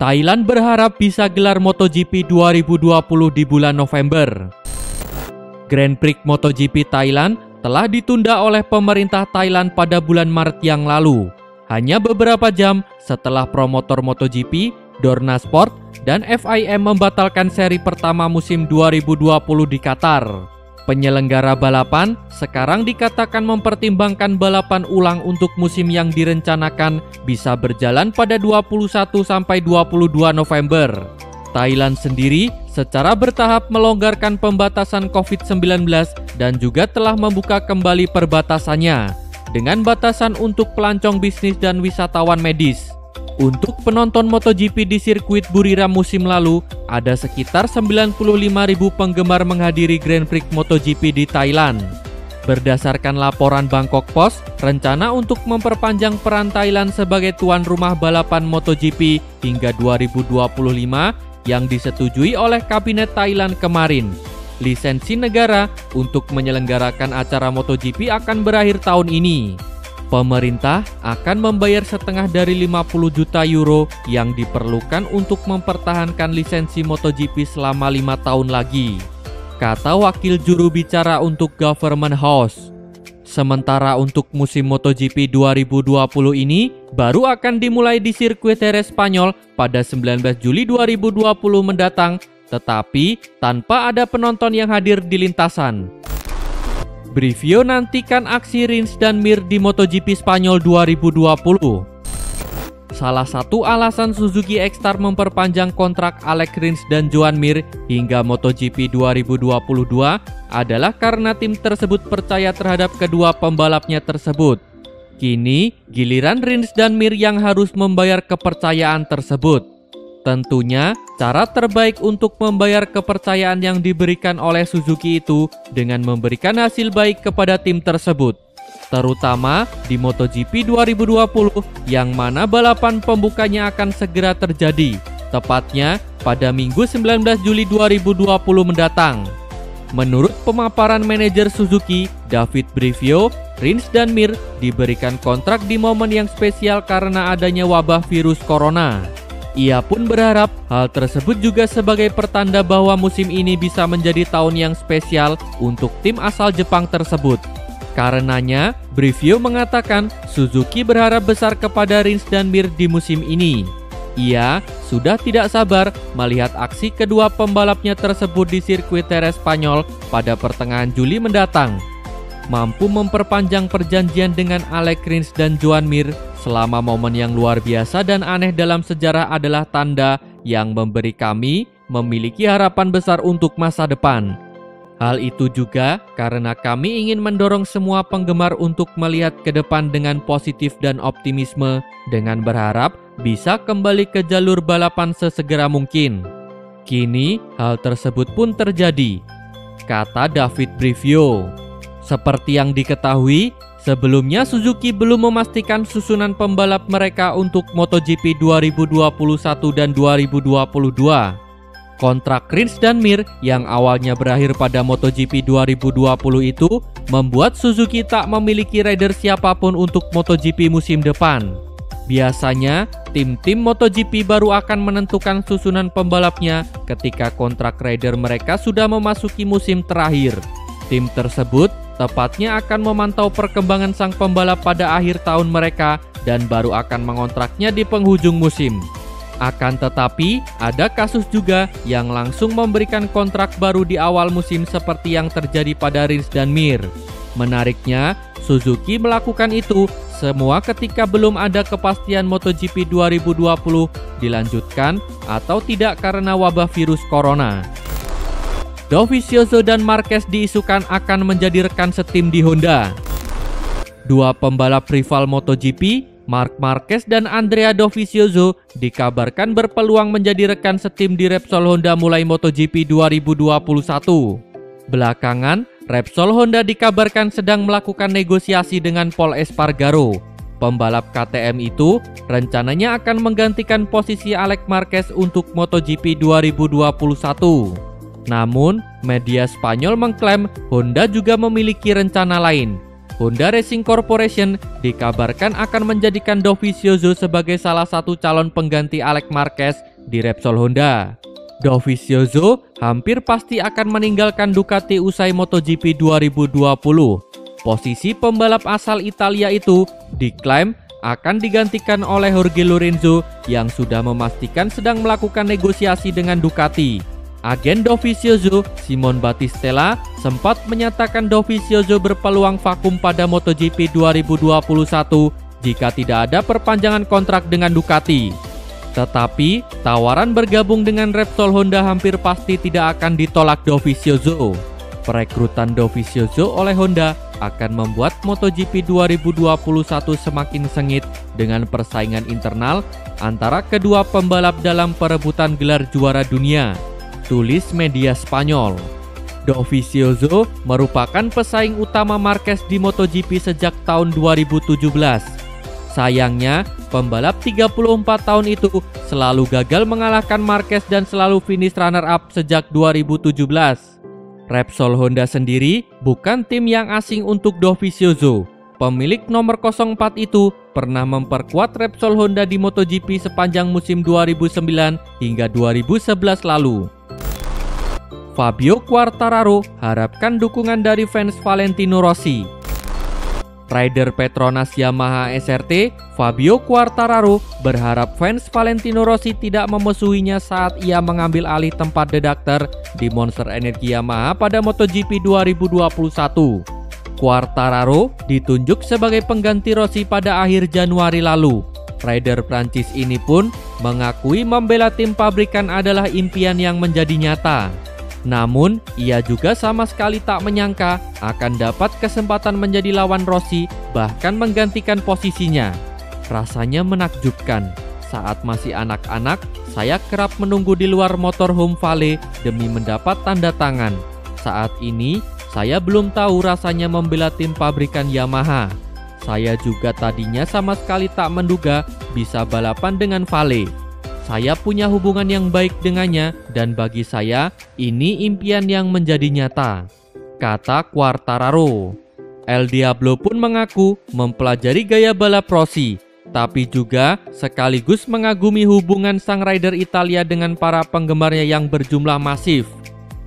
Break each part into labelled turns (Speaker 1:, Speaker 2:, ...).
Speaker 1: Thailand berharap bisa gelar MotoGP 2020 di bulan November. Grand Prix MotoGP Thailand telah ditunda oleh pemerintah Thailand pada bulan Maret yang lalu, hanya beberapa jam setelah promotor MotoGP, Dorna Sport, dan FIM membatalkan seri pertama musim 2020 di Qatar. Penyelenggara balapan sekarang dikatakan mempertimbangkan balapan ulang untuk musim yang direncanakan bisa berjalan pada 21-22 November. Thailand sendiri secara bertahap melonggarkan pembatasan COVID-19 dan juga telah membuka kembali perbatasannya dengan batasan untuk pelancong bisnis dan wisatawan medis. Untuk penonton MotoGP di sirkuit Buriram musim lalu, ada sekitar 95.000 penggemar menghadiri Grand Prix MotoGP di Thailand. Berdasarkan laporan Bangkok Post, rencana untuk memperpanjang peran Thailand sebagai tuan rumah balapan MotoGP hingga 2025 yang disetujui oleh Kabinet Thailand kemarin. Lisensi negara untuk menyelenggarakan acara MotoGP akan berakhir tahun ini. Pemerintah akan membayar setengah dari 50 juta euro yang diperlukan untuk mempertahankan lisensi MotoGP selama 5 tahun lagi, kata wakil juru bicara untuk Government House. Sementara untuk musim MotoGP 2020 ini baru akan dimulai di sirkuit Jerez Spanyol pada 19 Juli 2020 mendatang, tetapi tanpa ada penonton yang hadir di lintasan. Brivio nantikan aksi Rins dan Mir di MotoGP Spanyol 2020. Salah satu alasan Suzuki X-Star memperpanjang kontrak Alex Rins dan Joan Mir hingga MotoGP 2022 adalah karena tim tersebut percaya terhadap kedua pembalapnya tersebut. Kini, giliran Rins dan Mir yang harus membayar kepercayaan tersebut. Tentunya, cara terbaik untuk membayar kepercayaan yang diberikan oleh Suzuki itu dengan memberikan hasil baik kepada tim tersebut, terutama di MotoGP 2020 yang mana balapan pembukanya akan segera terjadi, tepatnya pada Minggu 19 Juli 2020 mendatang. Menurut pemaparan manajer Suzuki, David Brivio, Rins dan Mir diberikan kontrak di momen yang spesial karena adanya wabah virus corona. Ia pun berharap hal tersebut juga sebagai pertanda bahwa musim ini bisa menjadi tahun yang spesial untuk tim asal Jepang tersebut. Karenanya, Brivio mengatakan Suzuki berharap besar kepada Rins dan Mir di musim ini. Ia sudah tidak sabar melihat aksi kedua pembalapnya tersebut di sirkuit Jerez Spanyol pada pertengahan Juli mendatang. Mampu memperpanjang perjanjian dengan Alex Rins dan Joan Mir selama momen yang luar biasa dan aneh dalam sejarah adalah tanda yang memberi kami memiliki harapan besar untuk masa depan. Hal itu juga karena kami ingin mendorong semua penggemar untuk melihat ke depan dengan positif dan optimisme dengan berharap bisa kembali ke jalur balapan sesegera mungkin. Kini hal tersebut pun terjadi, kata David Brivio. Seperti yang diketahui, sebelumnya Suzuki belum memastikan susunan pembalap mereka untuk MotoGP 2021 dan 2022. Kontrak Rins dan Mir yang awalnya berakhir pada MotoGP 2020 itu membuat Suzuki tak memiliki rider siapapun untuk MotoGP musim depan. Biasanya, tim-tim MotoGP baru akan menentukan susunan pembalapnya ketika kontrak rider mereka sudah memasuki musim terakhir. Tim tersebut tepatnya akan memantau perkembangan sang pembalap pada akhir tahun mereka dan baru akan mengontraknya di penghujung musim. Akan tetapi, ada kasus juga yang langsung memberikan kontrak baru di awal musim seperti yang terjadi pada Rins dan Mir. Menariknya, Suzuki melakukan itu semua ketika belum ada kepastian MotoGP 2020 dilanjutkan atau tidak karena wabah virus corona. Dovizioso dan Marquez diisukan akan menjadi rekan setim di Honda. Dua pembalap rival MotoGP, Marc Marquez dan Andrea Dovizioso, dikabarkan berpeluang menjadi rekan setim di Repsol Honda mulai MotoGP 2021. Belakangan, Repsol Honda dikabarkan sedang melakukan negosiasi dengan Pol Espargaro. Pembalap KTM itu rencananya akan menggantikan posisi Alex Marquez untuk MotoGP 2021. Namun, media Spanyol mengklaim Honda juga memiliki rencana lain. Honda Racing Corporation dikabarkan akan menjadikan Dovizioso sebagai salah satu calon pengganti Alex Marquez di Repsol Honda. Dovizioso hampir pasti akan meninggalkan Ducati usai MotoGP 2020. Posisi pembalap asal Italia itu diklaim akan digantikan oleh Jorge Lorenzo yang sudah memastikan sedang melakukan negosiasi dengan Ducati. Agen Dovizioso, Simon Battistella, sempat menyatakan Dovizioso berpeluang vakum pada MotoGP 2021 jika tidak ada perpanjangan kontrak dengan Ducati. Tetapi, tawaran bergabung dengan Repsol Honda hampir pasti tidak akan ditolak Dovizioso. Perekrutan Dovizioso oleh Honda akan membuat MotoGP 2021 semakin sengit dengan persaingan internal antara kedua pembalap dalam perebutan gelar juara dunia, tulis media Spanyol. Dovizioso merupakan pesaing utama Marquez di MotoGP sejak tahun 2017. Sayangnya, pembalap 34 tahun itu selalu gagal mengalahkan Marquez dan selalu finish runner-up sejak 2017. Repsol Honda sendiri bukan tim yang asing untuk Dovizioso. Pemilik nomor 04 itu pernah memperkuat Repsol Honda di MotoGP sepanjang musim 2009 hingga 2011 lalu. Fabio Quartararo harapkan dukungan dari fans Valentino Rossi. Rider Petronas Yamaha SRT, Fabio Quartararo berharap fans Valentino Rossi tidak memusuhinya saat ia mengambil alih tempat dedakter di Monster Energy Yamaha pada MotoGP 2021. Quartararo ditunjuk sebagai pengganti Rossi pada akhir Januari lalu. Rider Prancis ini pun mengakui membela tim pabrikan adalah impian yang menjadi nyata. Namun, ia juga sama sekali tak menyangka akan dapat kesempatan menjadi lawan Rossi, bahkan menggantikan posisinya. Rasanya menakjubkan. Saat masih anak-anak, saya kerap menunggu di luar motorhome Vale demi mendapat tanda tangan. Saat ini, saya belum tahu rasanya membela tim pabrikan Yamaha. Saya juga tadinya sama sekali tak menduga bisa balapan dengan Vale. Saya punya hubungan yang baik dengannya dan bagi saya ini impian yang menjadi nyata, kata Quartararo. El Diablo pun mengaku mempelajari gaya balap Rossi, tapi juga sekaligus mengagumi hubungan sang rider Italia dengan para penggemarnya yang berjumlah masif.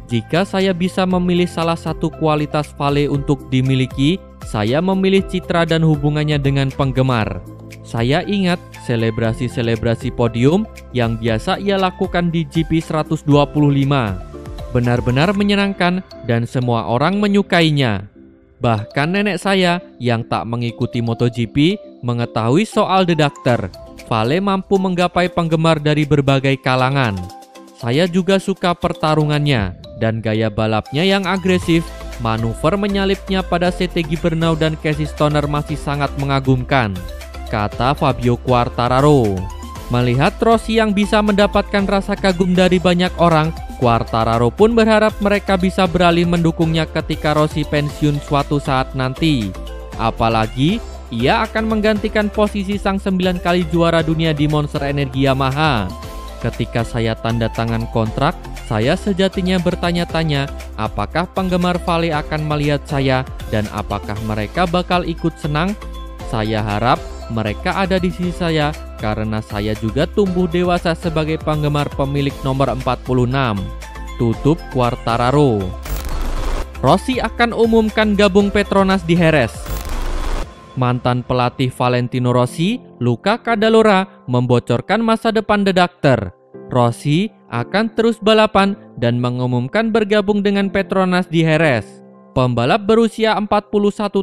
Speaker 1: Jika saya bisa memilih salah satu kualitas Vale untuk dimiliki, saya memilih citra dan hubungannya dengan penggemar. Saya ingat selebrasi-selebrasi podium yang biasa ia lakukan di GP 125. Benar-benar menyenangkan dan semua orang menyukainya. Bahkan nenek saya yang tak mengikuti MotoGP mengetahui soal dedakter. Vale mampu menggapai penggemar dari berbagai kalangan. Saya juga suka pertarungannya dan gaya balapnya yang agresif. Manuver menyalipnya pada CT Gibernau dan Casey Stoner masih sangat mengagumkan, kata Fabio Quartararo. Melihat Rossi yang bisa mendapatkan rasa kagum dari banyak orang, Quartararo pun berharap mereka bisa beralih mendukungnya ketika Rossi pensiun suatu saat nanti. Apalagi, ia akan menggantikan posisi sang 9 kali juara dunia di Monster Energy Yamaha. Ketika saya tanda tangan kontrak, saya sejatinya bertanya-tanya apakah penggemar Vale akan melihat saya dan apakah mereka bakal ikut senang. Saya harap mereka ada di sisi saya karena saya juga tumbuh dewasa sebagai penggemar pemilik nomor 46, tutup Quartararo. Rossi akan umumkan gabung Petronas di Jerez. Mantan pelatih Valentino Rossi, Luca Cadalora, membocorkan masa depan dedakter. Rossi akan terus balapan dan mengumumkan bergabung dengan Petronas di Jerez. Pembalap berusia 41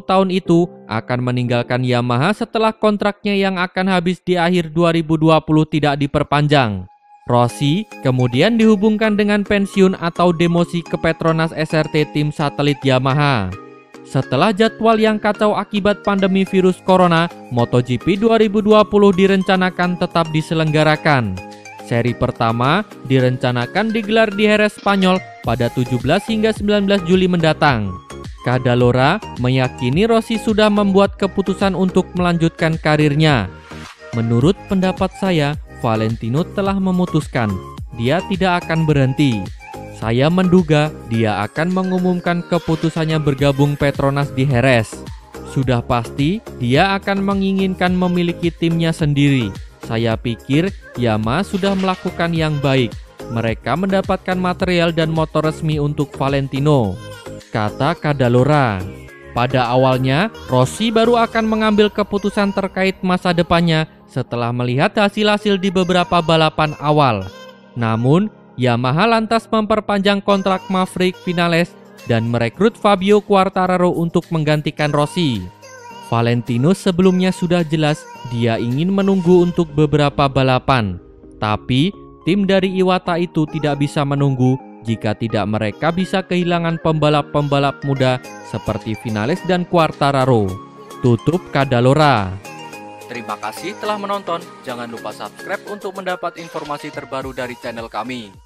Speaker 1: tahun itu akan meninggalkan Yamaha setelah kontraknya yang akan habis di akhir 2020 tidak diperpanjang. Rossi kemudian dihubungkan dengan pensiun atau demosi ke Petronas SRT tim satelit Yamaha. Setelah jadwal yang kacau akibat pandemi virus corona, MotoGP 2020 direncanakan tetap diselenggarakan. Seri pertama direncanakan digelar di Jerez, Spanyol pada 17 hingga 19 Juli mendatang. Cadalora meyakini Rossi sudah membuat keputusan untuk melanjutkan karirnya. Menurut pendapat saya, Valentino telah memutuskan dia tidak akan berhenti. Saya menduga dia akan mengumumkan keputusannya bergabung Petronas di Jerez. Sudah pasti dia akan menginginkan memiliki timnya sendiri. Saya pikir Yamaha sudah melakukan yang baik. Mereka mendapatkan material dan motor resmi untuk Valentino, kata Cadalora. Pada awalnya, Rossi baru akan mengambil keputusan terkait masa depannya setelah melihat hasil-hasil di beberapa balapan awal. Namun, Yamaha lantas memperpanjang kontrak Maverick Vinales dan merekrut Fabio Quartararo untuk menggantikan Rossi. Valentino sebelumnya sudah jelas dia ingin menunggu untuk beberapa balapan. Tapi, tim dari Iwata itu tidak bisa menunggu jika tidak mereka bisa kehilangan pembalap-pembalap muda seperti Vinales dan Quartararo. Tutup Cadalora. Terima kasih telah menonton. Jangan lupa subscribe untuk mendapat informasi terbaru dari channel kami.